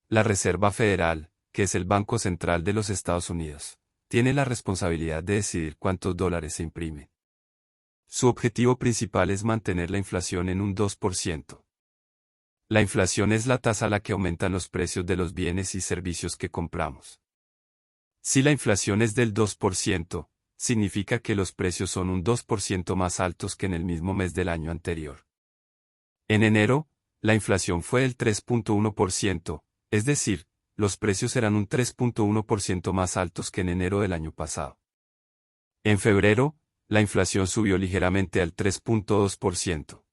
La Reserva Federal, que es el Banco Central de los Estados Unidos, tiene la responsabilidad de decidir cuántos dólares se imprimen. Su objetivo principal es mantener la inflación en un 2%. La inflación es la tasa a la que aumentan los precios de los bienes y servicios que compramos. Si la inflación es del 2%, significa que los precios son un 2% más altos que en el mismo mes del año anterior. En enero, la inflación fue del 3.1%, es decir, los precios eran un 3.1% más altos que en enero del año pasado. En febrero, la inflación subió ligeramente al 3.2%.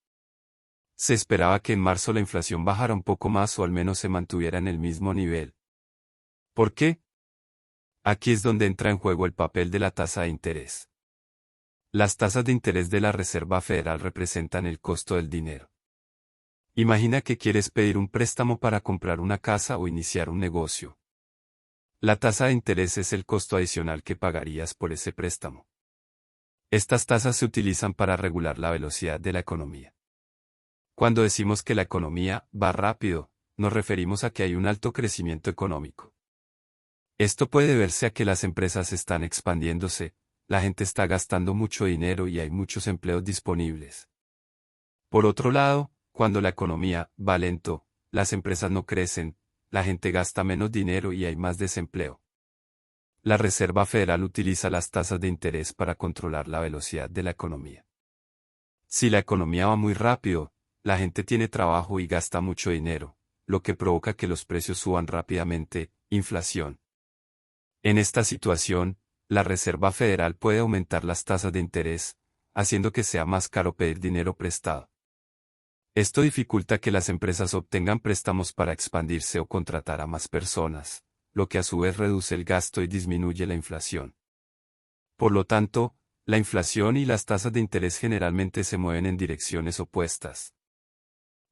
Se esperaba que en marzo la inflación bajara un poco más o al menos se mantuviera en el mismo nivel. ¿Por qué? Aquí es donde entra en juego el papel de la tasa de interés. Las tasas de interés de la Reserva Federal representan el costo del dinero. Imagina que quieres pedir un préstamo para comprar una casa o iniciar un negocio. La tasa de interés es el costo adicional que pagarías por ese préstamo. Estas tasas se utilizan para regular la velocidad de la economía. Cuando decimos que la economía va rápido, nos referimos a que hay un alto crecimiento económico. Esto puede deberse a que las empresas están expandiéndose, la gente está gastando mucho dinero y hay muchos empleos disponibles. Por otro lado, cuando la economía va lento, las empresas no crecen, la gente gasta menos dinero y hay más desempleo. La Reserva Federal utiliza las tasas de interés para controlar la velocidad de la economía. Si la economía va muy rápido, la gente tiene trabajo y gasta mucho dinero, lo que provoca que los precios suban rápidamente, inflación. En esta situación, la Reserva Federal puede aumentar las tasas de interés, haciendo que sea más caro pedir dinero prestado. Esto dificulta que las empresas obtengan préstamos para expandirse o contratar a más personas, lo que a su vez reduce el gasto y disminuye la inflación. Por lo tanto, la inflación y las tasas de interés generalmente se mueven en direcciones opuestas.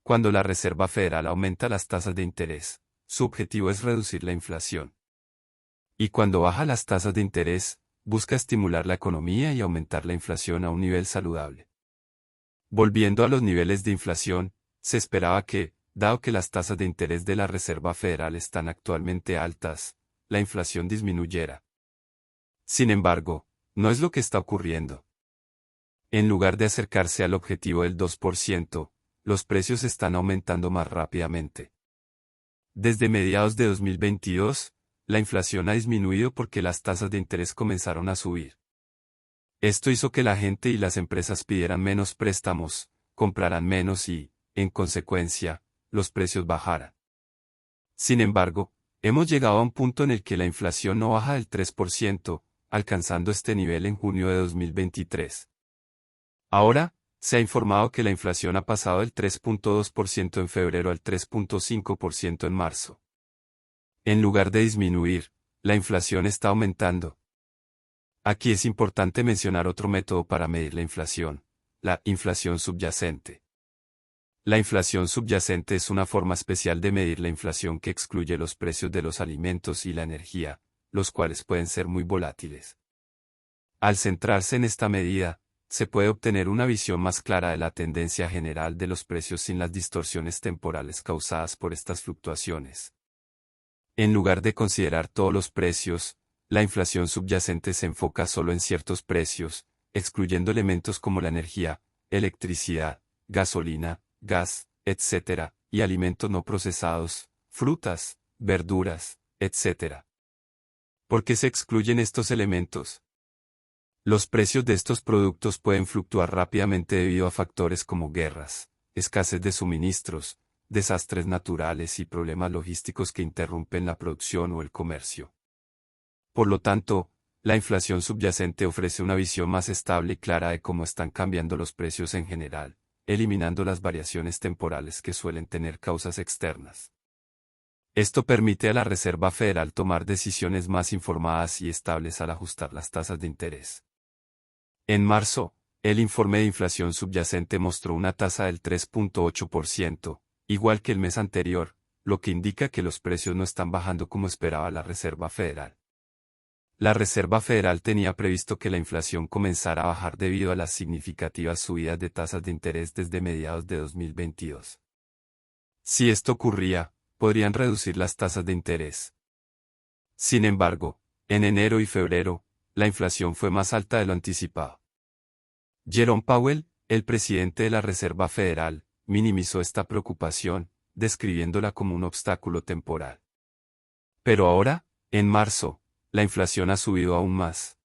Cuando la Reserva Federal aumenta las tasas de interés, su objetivo es reducir la inflación. Y cuando baja las tasas de interés, busca estimular la economía y aumentar la inflación a un nivel saludable. Volviendo a los niveles de inflación, se esperaba que, dado que las tasas de interés de la Reserva Federal están actualmente altas, la inflación disminuyera. Sin embargo, no es lo que está ocurriendo. En lugar de acercarse al objetivo del 2%, los precios están aumentando más rápidamente. Desde mediados de 2022, la inflación ha disminuido porque las tasas de interés comenzaron a subir. Esto hizo que la gente y las empresas pidieran menos préstamos, compraran menos y, en consecuencia, los precios bajaran. Sin embargo, hemos llegado a un punto en el que la inflación no baja del 3%, alcanzando este nivel en junio de 2023. Ahora, se ha informado que la inflación ha pasado del 3.2% en febrero al 3.5% en marzo. En lugar de disminuir, la inflación está aumentando. Aquí es importante mencionar otro método para medir la inflación, la inflación subyacente. La inflación subyacente es una forma especial de medir la inflación que excluye los precios de los alimentos y la energía, los cuales pueden ser muy volátiles. Al centrarse en esta medida, se puede obtener una visión más clara de la tendencia general de los precios sin las distorsiones temporales causadas por estas fluctuaciones. En lugar de considerar todos los precios, la inflación subyacente se enfoca solo en ciertos precios, excluyendo elementos como la energía, electricidad, gasolina, gas, etc., y alimentos no procesados, frutas, verduras, etc. ¿Por qué se excluyen estos elementos? Los precios de estos productos pueden fluctuar rápidamente debido a factores como guerras, escasez de suministros, desastres naturales y problemas logísticos que interrumpen la producción o el comercio. Por lo tanto, la inflación subyacente ofrece una visión más estable y clara de cómo están cambiando los precios en general, eliminando las variaciones temporales que suelen tener causas externas. Esto permite a la Reserva Federal tomar decisiones más informadas y estables al ajustar las tasas de interés. En marzo, el informe de inflación subyacente mostró una tasa del 3.8%, igual que el mes anterior, lo que indica que los precios no están bajando como esperaba la Reserva Federal. La Reserva Federal tenía previsto que la inflación comenzara a bajar debido a las significativas subidas de tasas de interés desde mediados de 2022. Si esto ocurría, podrían reducir las tasas de interés. Sin embargo, en enero y febrero, la inflación fue más alta de lo anticipado. Jerome Powell, el presidente de la Reserva Federal, minimizó esta preocupación, describiéndola como un obstáculo temporal. Pero ahora, en marzo, la inflación ha subido aún más.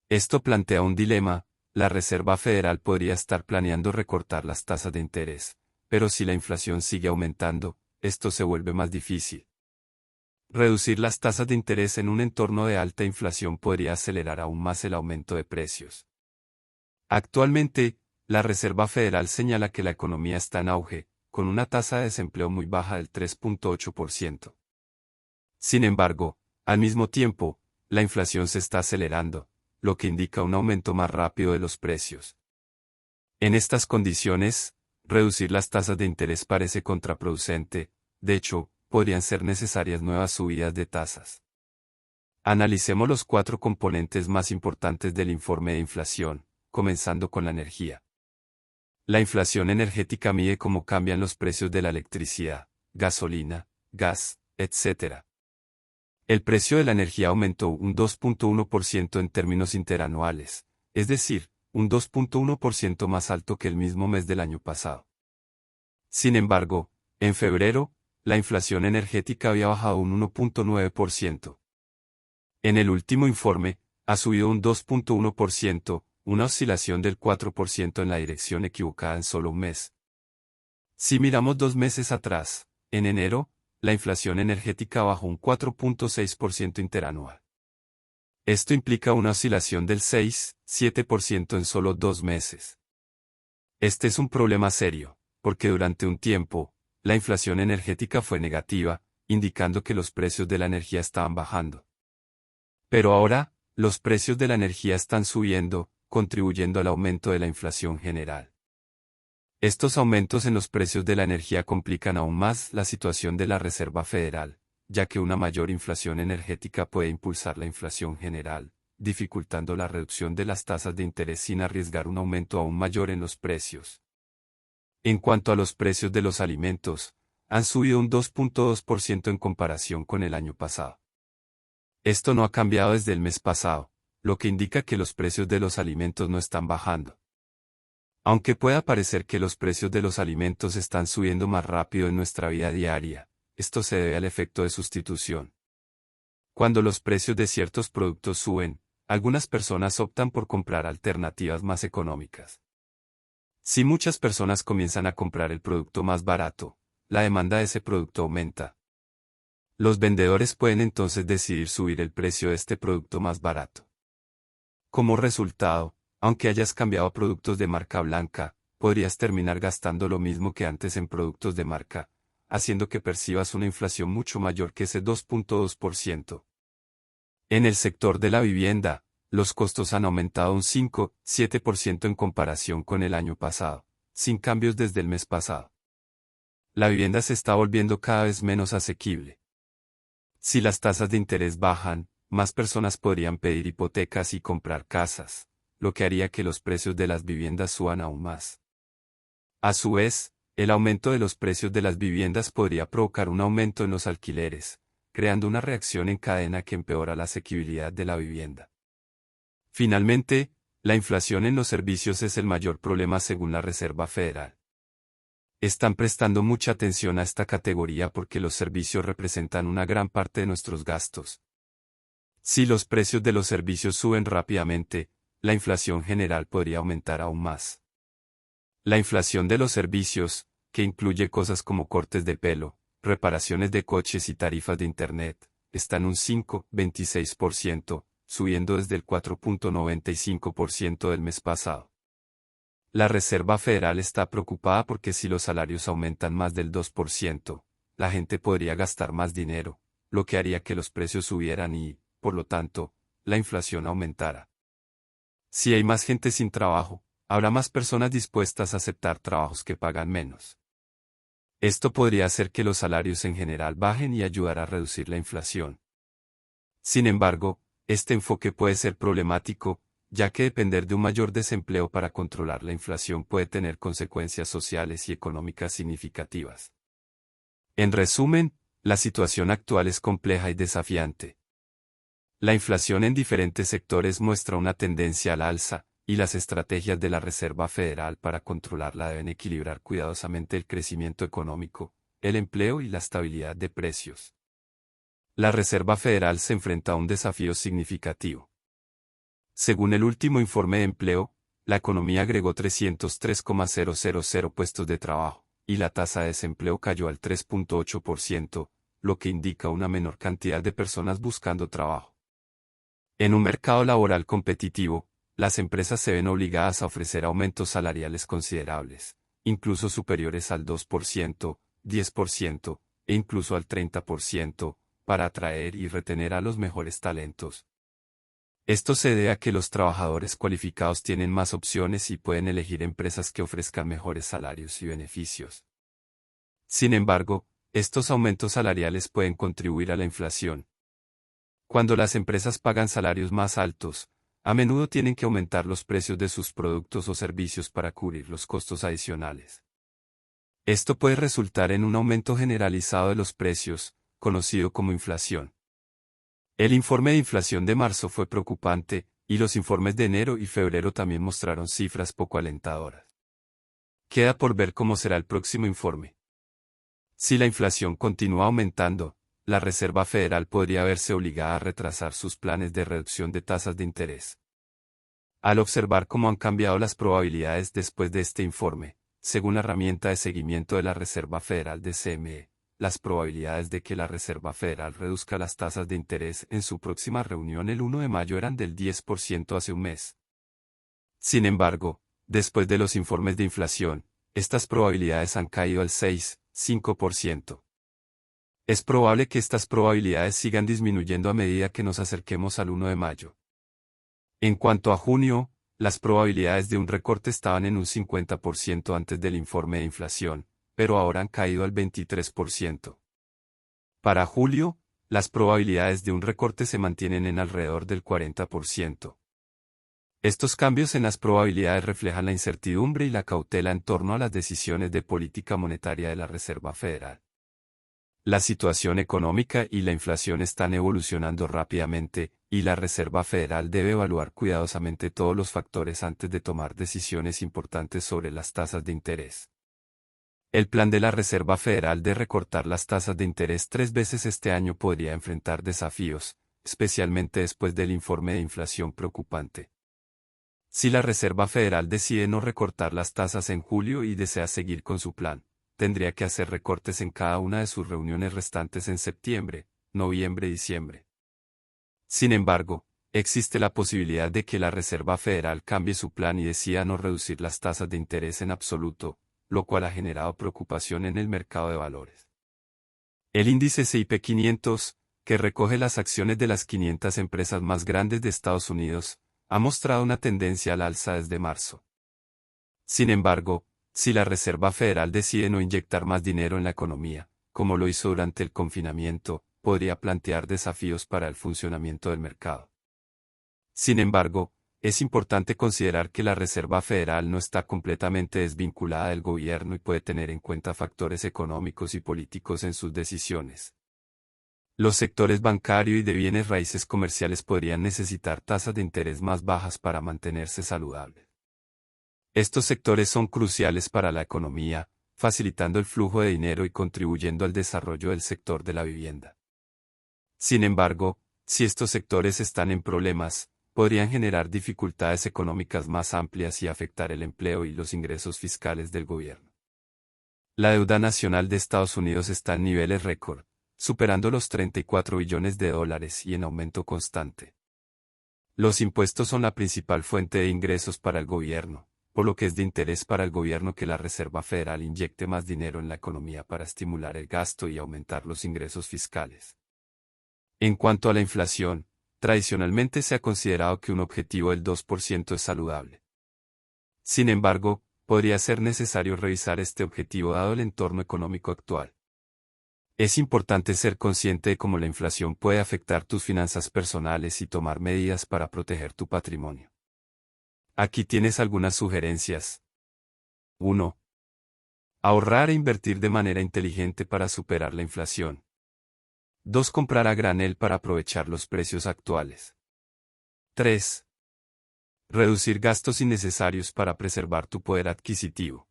Esto plantea un dilema: la Reserva Federal podría estar planeando recortar las tasas de interés, pero si la inflación sigue aumentando, esto se vuelve más difícil. Reducir las tasas de interés en un entorno de alta inflación podría acelerar aún más el aumento de precios. Actualmente, la Reserva Federal señala que la economía está en auge, con una tasa de desempleo muy baja del 3.8%. Sin embargo, al mismo tiempo, la inflación se está acelerando, lo que indica un aumento más rápido de los precios. En estas condiciones, reducir las tasas de interés parece contraproducente. De hecho, podrían ser necesarias nuevas subidas de tasas. Analicemos los 4 componentes más importantes del informe de inflación, comenzando con la energía. La inflación energética mide cómo cambian los precios de la electricidad, gasolina, gas, etc. El precio de la energía aumentó un 2.1% en términos interanuales, es decir, un 2.1% más alto que el mismo mes del año pasado. Sin embargo, en febrero, la inflación energética había bajado un 1.9%. En el último informe, ha subido un 2.1%, una oscilación del 4% en la dirección equivocada en solo un mes. Si miramos 2 meses atrás, en enero, la inflación energética bajó un 4.6% interanual. Esto implica una oscilación del 6,7% en solo 2 meses. Este es un problema serio, porque durante un tiempo, la inflación energética fue negativa, indicando que los precios de la energía estaban bajando. Pero ahora, los precios de la energía están subiendo, contribuyendo al aumento de la inflación general. Estos aumentos en los precios de la energía complican aún más la situación de la Reserva Federal, ya que una mayor inflación energética puede impulsar la inflación general, dificultando la reducción de las tasas de interés sin arriesgar un aumento aún mayor en los precios. En cuanto a los precios de los alimentos, han subido un 2.2% en comparación con el año pasado. Esto no ha cambiado desde el mes pasado, lo que indica que los precios de los alimentos no están bajando. Aunque pueda parecer que los precios de los alimentos están subiendo más rápido en nuestra vida diaria, esto se debe al efecto de sustitución. Cuando los precios de ciertos productos suben, algunas personas optan por comprar alternativas más económicas. Si muchas personas comienzan a comprar el producto más barato, la demanda de ese producto aumenta. Los vendedores pueden entonces decidir subir el precio de este producto más barato. Como resultado, aunque hayas cambiado a productos de marca blanca, podrías terminar gastando lo mismo que antes en productos de marca, haciendo que percibas una inflación mucho mayor que ese 2.2%. En el sector de la vivienda, los costos han aumentado un 5,7% en comparación con el año pasado, sin cambios desde el mes pasado. La vivienda se está volviendo cada vez menos asequible. Si las tasas de interés bajan, más personas podrían pedir hipotecas y comprar casas, lo que haría que los precios de las viviendas suban aún más. A su vez, el aumento de los precios de las viviendas podría provocar un aumento en los alquileres, creando una reacción en cadena que empeora la asequibilidad de la vivienda. Finalmente, la inflación en los servicios es el mayor problema según la Reserva Federal. Están prestando mucha atención a esta categoría porque los servicios representan una gran parte de nuestros gastos. Si los precios de los servicios suben rápidamente, la inflación general podría aumentar aún más. La inflación de los servicios, que incluye cosas como cortes de pelo, reparaciones de coches y tarifas de Internet, está en un 5,26%, subiendo desde el 4.95% del mes pasado. La Reserva Federal está preocupada porque si los salarios aumentan más del 2%, la gente podría gastar más dinero, lo que haría que los precios subieran y, por lo tanto, la inflación aumentara. Si hay más gente sin trabajo, habrá más personas dispuestas a aceptar trabajos que pagan menos. Esto podría hacer que los salarios en general bajen y ayudar a reducir la inflación. Sin embargo, este enfoque puede ser problemático, ya que depender de un mayor desempleo para controlar la inflación puede tener consecuencias sociales y económicas significativas. En resumen, la situación actual es compleja y desafiante. La inflación en diferentes sectores muestra una tendencia al alza, y las estrategias de la Reserva Federal para controlarla deben equilibrar cuidadosamente el crecimiento económico, el empleo y la estabilidad de precios. La Reserva Federal se enfrenta a un desafío significativo. Según el último informe de empleo, la economía agregó 303,000 puestos de trabajo, y la tasa de desempleo cayó al 3,8%, lo que indica una menor cantidad de personas buscando trabajo. En un mercado laboral competitivo, las empresas se ven obligadas a ofrecer aumentos salariales considerables, incluso superiores al 2%, 10% e incluso al 30%, para atraer y retener a los mejores talentos. Esto se debe a que los trabajadores cualificados tienen más opciones y pueden elegir empresas que ofrezcan mejores salarios y beneficios. Sin embargo, estos aumentos salariales pueden contribuir a la inflación. Cuando las empresas pagan salarios más altos, a menudo tienen que aumentar los precios de sus productos o servicios para cubrir los costos adicionales. Esto puede resultar en un aumento generalizado de los precios, conocido como inflación. El informe de inflación de marzo fue preocupante, y los informes de enero y febrero también mostraron cifras poco alentadoras. Queda por ver cómo será el próximo informe. Si la inflación continúa aumentando, la Reserva Federal podría verse obligada a retrasar sus planes de reducción de tasas de interés. Al observar cómo han cambiado las probabilidades después de este informe, según la herramienta de seguimiento de la Reserva Federal de CME, las probabilidades de que la Reserva Federal reduzca las tasas de interés en su próxima reunión el 1 de mayo eran del 10% hace un mes. Sin embargo, después de los informes de inflación, estas probabilidades han caído al 6,5%. Es probable que estas probabilidades sigan disminuyendo a medida que nos acerquemos al 1 de mayo. En cuanto a junio, las probabilidades de un recorte estaban en un 50% antes del informe de inflación, pero ahora han caído al 23%. Para julio, las probabilidades de un recorte se mantienen en alrededor del 40%. Estos cambios en las probabilidades reflejan la incertidumbre y la cautela en torno a las decisiones de política monetaria de la Reserva Federal. La situación económica y la inflación están evolucionando rápidamente, y la Reserva Federal debe evaluar cuidadosamente todos los factores antes de tomar decisiones importantes sobre las tasas de interés. El plan de la Reserva Federal de recortar las tasas de interés 3 veces este año podría enfrentar desafíos, especialmente después del informe de inflación preocupante. Si la Reserva Federal decide no recortar las tasas en julio y desea seguir con su plan, tendría que hacer recortes en cada una de sus reuniones restantes en septiembre, noviembre y diciembre. Sin embargo, existe la posibilidad de que la Reserva Federal cambie su plan y decida no reducir las tasas de interés en absoluto, lo cual ha generado preocupación en el mercado de valores. El índice S&P 500, que recoge las acciones de las 500 empresas más grandes de Estados Unidos, ha mostrado una tendencia al alza desde marzo. Sin embargo, si la Reserva Federal decide no inyectar más dinero en la economía, como lo hizo durante el confinamiento, podría plantear desafíos para el funcionamiento del mercado. Sin embargo, es importante considerar que la Reserva Federal no está completamente desvinculada del gobierno y puede tener en cuenta factores económicos y políticos en sus decisiones. Los sectores bancario y de bienes raíces comerciales podrían necesitar tasas de interés más bajas para mantenerse saludables. Estos sectores son cruciales para la economía, facilitando el flujo de dinero y contribuyendo al desarrollo del sector de la vivienda. Sin embargo, si estos sectores están en problemas, podrían generar dificultades económicas más amplias y afectar el empleo y los ingresos fiscales del gobierno. La deuda nacional de Estados Unidos está en niveles récord, superando los 34 billones de dólares y en aumento constante. Los impuestos son la principal fuente de ingresos para el gobierno, por lo que es de interés para el gobierno que la Reserva Federal inyecte más dinero en la economía para estimular el gasto y aumentar los ingresos fiscales. En cuanto a la inflación, tradicionalmente se ha considerado que un objetivo del 2% es saludable. Sin embargo, podría ser necesario revisar este objetivo dado el entorno económico actual. Es importante ser consciente de cómo la inflación puede afectar tus finanzas personales y tomar medidas para proteger tu patrimonio. Aquí tienes algunas sugerencias. 1. Ahorrar e invertir de manera inteligente para superar la inflación. 2. Comprar a granel para aprovechar los precios actuales. 3. Reducir gastos innecesarios para preservar tu poder adquisitivo.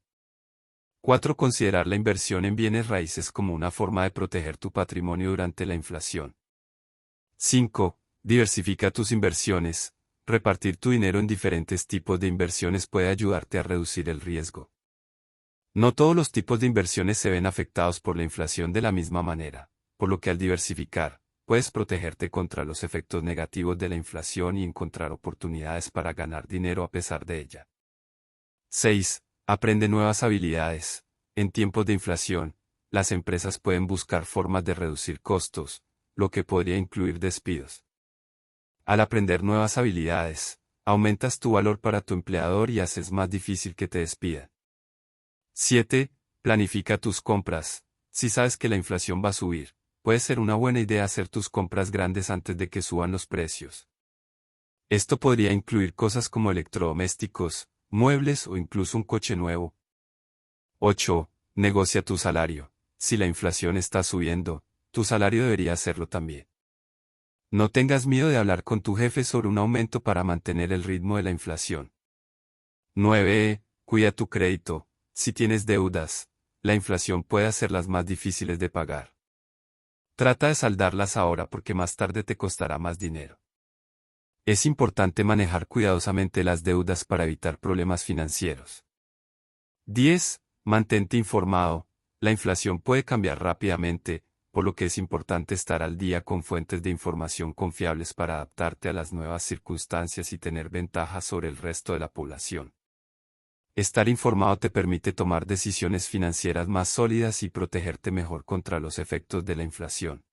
4. Considerar la inversión en bienes raíces como una forma de proteger tu patrimonio durante la inflación. 5. Diversifica tus inversiones. Repartir tu dinero en diferentes tipos de inversiones puede ayudarte a reducir el riesgo. No todos los tipos de inversiones se ven afectados por la inflación de la misma manera, por lo que al diversificar, puedes protegerte contra los efectos negativos de la inflación y encontrar oportunidades para ganar dinero a pesar de ella. 6. Aprende nuevas habilidades. En tiempos de inflación, las empresas pueden buscar formas de reducir costos, lo que podría incluir despidos. Al aprender nuevas habilidades, aumentas tu valor para tu empleador y haces más difícil que te despidan. 7. Planifica tus compras. Si sabes que la inflación va a subir, puede ser una buena idea hacer tus compras grandes antes de que suban los precios. Esto podría incluir cosas como electrodomésticos, muebles o incluso un coche nuevo. 8. Negocia tu salario. Si la inflación está subiendo, tu salario debería hacerlo también. No tengas miedo de hablar con tu jefe sobre un aumento para mantener el ritmo de la inflación. 9. Cuida tu crédito. Si tienes deudas, la inflación puede hacerlas más difíciles de pagar. Trata de saldarlas ahora porque más tarde te costará más dinero. Es importante manejar cuidadosamente las deudas para evitar problemas financieros. 10. Mantente informado. La inflación puede cambiar rápidamente, por lo que es importante estar al día con fuentes de información confiables para adaptarte a las nuevas circunstancias y tener ventajas sobre el resto de la población. Estar informado te permite tomar decisiones financieras más sólidas y protegerte mejor contra los efectos de la inflación.